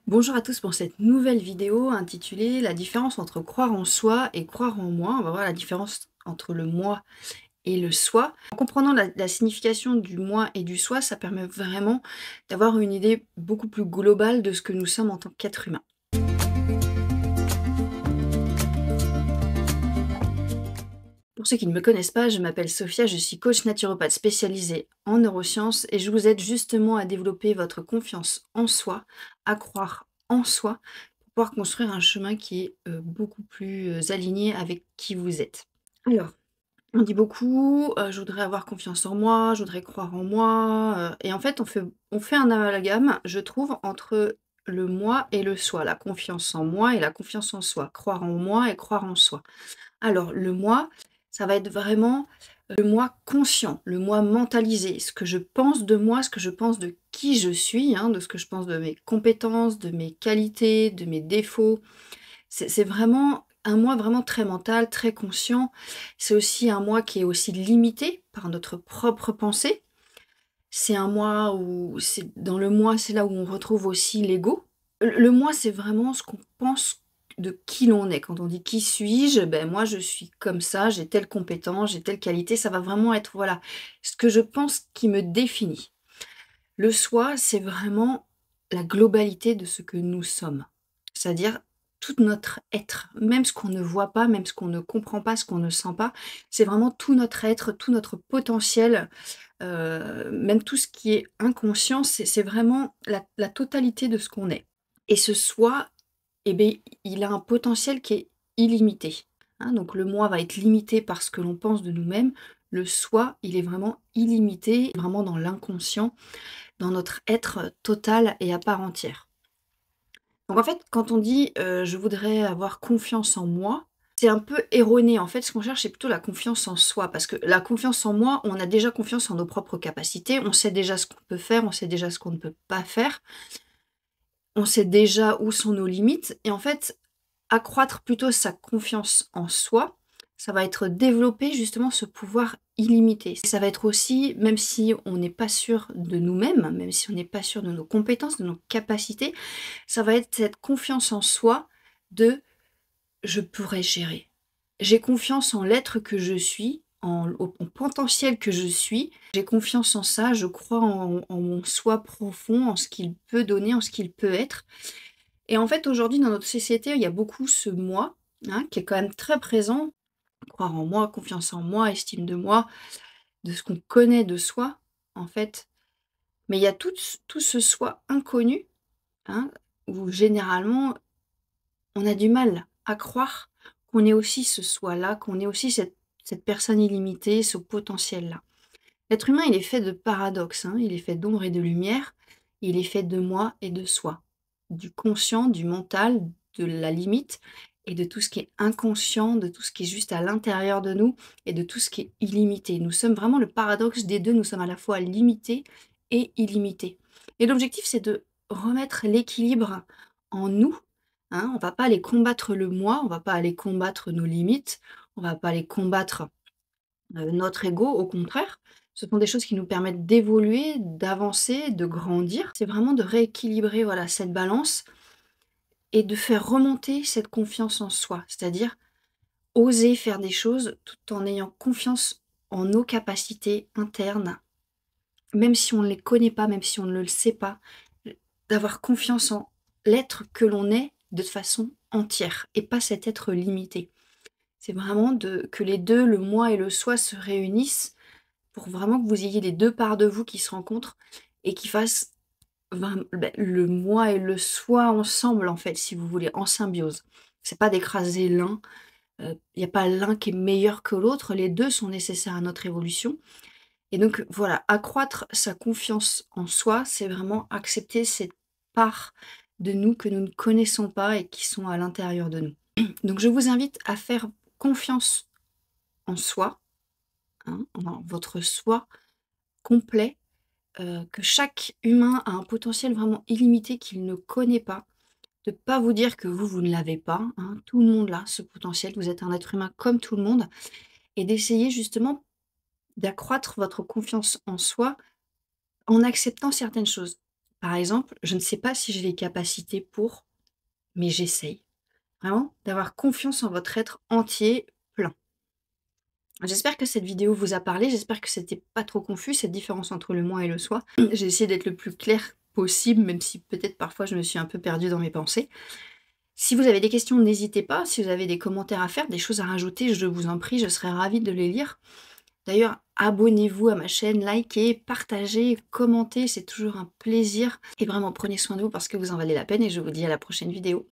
Bonjour à tous pour cette nouvelle vidéo intitulée La différence entre croire en soi et croire en moi. On va voir la différence entre le moi et le soi. En comprenant la signification du moi et du soi, ça permet vraiment d'avoir une idée beaucoup plus globale de ce que nous sommes en tant qu'être humain. Pour ceux qui ne me connaissent pas, je m'appelle Sophia, je suis coach naturopathe spécialisée en neurosciences et je vous aide justement à développer votre confiance en soi, à croire en soi, pour pouvoir construire un chemin qui est beaucoup plus aligné avec qui vous êtes. Alors, on dit beaucoup, je voudrais avoir confiance en moi, je voudrais croire en moi, et en fait, on fait un amalgame, je trouve, entre le moi et le soi, la confiance en moi et la confiance en soi, croire en moi et croire en soi. Alors le moi, ça va être vraiment le moi conscient, le moi mentalisé, ce que je pense de moi, ce que je pense de qui je suis, hein, de ce que je pense de mes compétences, de mes qualités, de mes défauts. C'est vraiment un moi vraiment très mental, très conscient. C'est aussi un moi qui est aussi limité par notre propre pensée. C'est un moi où c'est dans le moi, c'est là où on retrouve aussi l'ego. Le moi, c'est vraiment ce qu'on pense de qui l'on est. Quand on dit: «Qui suis-je?» Ben, moi, je suis comme ça, j'ai telle compétence, j'ai telle qualité. Ça va vraiment être, voilà, ce que je pense qui me définit. Le soi, c'est vraiment la globalité de ce que nous sommes. C'est-à-dire tout notre être, même ce qu'on ne voit pas, même ce qu'on ne comprend pas, ce qu'on ne sent pas. C'est vraiment tout notre être, tout notre potentiel, même tout ce qui est inconscient, c'est vraiment la totalité de ce qu'on est. Et ce soi, eh beh, il a un potentiel qui est illimité, hein. Donc le moi va être limité par ce que l'on pense de nous-mêmes. Le soi, il est vraiment illimité, vraiment dans l'inconscient, dans notre être total et à part entière. Donc en fait, quand on dit, «Je voudrais avoir confiance en moi», c'est un peu erroné. En fait, ce qu'on cherche, c'est plutôt la confiance en soi. Parce que la confiance en moi, on a déjà confiance en nos propres capacités, on sait déjà ce qu'on peut faire, on sait déjà ce qu'on ne peut pas faire, on sait déjà où sont nos limites et en fait, accroître plutôt sa confiance en soi, ça va être développer justement ce pouvoir illimité. Ça va être aussi, même si on n'est pas sûr de nous-mêmes, même si on n'est pas sûr de nos compétences, de nos capacités, ça va être cette confiance en soi de: «Je pourrais gérer». J'ai confiance en l'être que je suis, au potentiel que je suis. J'ai confiance en ça, je crois en mon soi profond, en ce qu'il peut donner, en ce qu'il peut être. Et en fait, aujourd'hui, dans notre société, il y a beaucoup ce moi, hein, qui est quand même très présent. Croire en moi, confiance en moi, estime de moi, de ce qu'on connaît de soi, en fait. Mais il y a tout ce soi inconnu, hein, où généralement, on a du mal à croire qu'on est aussi ce soi-là, qu'on est aussi cette personne illimitée, ce potentiel-là. L'être humain, il est fait de paradoxes, hein, il est fait d'ombre et de lumière, il est fait de moi et de soi, du conscient, du mental, de la limite et de tout ce qui est inconscient, de tout ce qui est juste à l'intérieur de nous et de tout ce qui est illimité. Nous sommes vraiment le paradoxe des deux, nous sommes à la fois limités et illimités. Et l'objectif, c'est de remettre l'équilibre en nous, hein. On va pas aller combattre le moi, on va pas aller combattre nos limites, on va pas aller combattre notre ego, au contraire, ce sont des choses qui nous permettent d'évoluer, d'avancer, de grandir. C'est vraiment de rééquilibrer, voilà, cette balance et de faire remonter cette confiance en soi. C'est-à-dire oser faire des choses tout en ayant confiance en nos capacités internes, même si on ne les connaît pas, même si on ne le sait pas, d'avoir confiance en l'être que l'on est de façon entière et pas cet être limité. C'est vraiment que les deux, le moi et le soi, se réunissent pour vraiment que vous ayez les 2 parts de vous qui se rencontrent et qui fassent le moi et le soi ensemble, en fait, si vous voulez, en symbiose. C'est pas d'écraser l'un, il y a pas l'un qui est meilleur que l'autre, les 2 sont nécessaires à notre évolution et donc voilà, accroître sa confiance en soi, c'est vraiment accepter cette part de nous que nous ne connaissons pas et qui sont à l'intérieur de nous. Donc je vous invite à faire confiance en soi, hein, en votre soi complet, que chaque humain a un potentiel vraiment illimité qu'il ne connaît pas. De pas vous dire que vous, vous ne l'avez pas, hein. Tout le monde a ce potentiel, vous êtes un être humain comme tout le monde et d'essayer justement d'accroître votre confiance en soi en acceptant certaines choses. Par exemple, je ne sais pas si j'ai les capacités pour, mais j'essaye. Vraiment, d'avoir confiance en votre être entier, plein. J'espère que cette vidéo vous a parlé, j'espère que c'était pas trop confus, cette différence entre le moi et le soi. J'ai essayé d'être le plus clair possible, même si peut-être parfois je me suis un peu perdue dans mes pensées. Si vous avez des questions, n'hésitez pas. Si vous avez des commentaires à faire, des choses à rajouter, je vous en prie, je serais ravie de les lire. D'ailleurs, abonnez-vous à ma chaîne, likez, partagez, commentez, c'est toujours un plaisir. Et vraiment, prenez soin de vous parce que vous en valez la peine et je vous dis à la prochaine vidéo.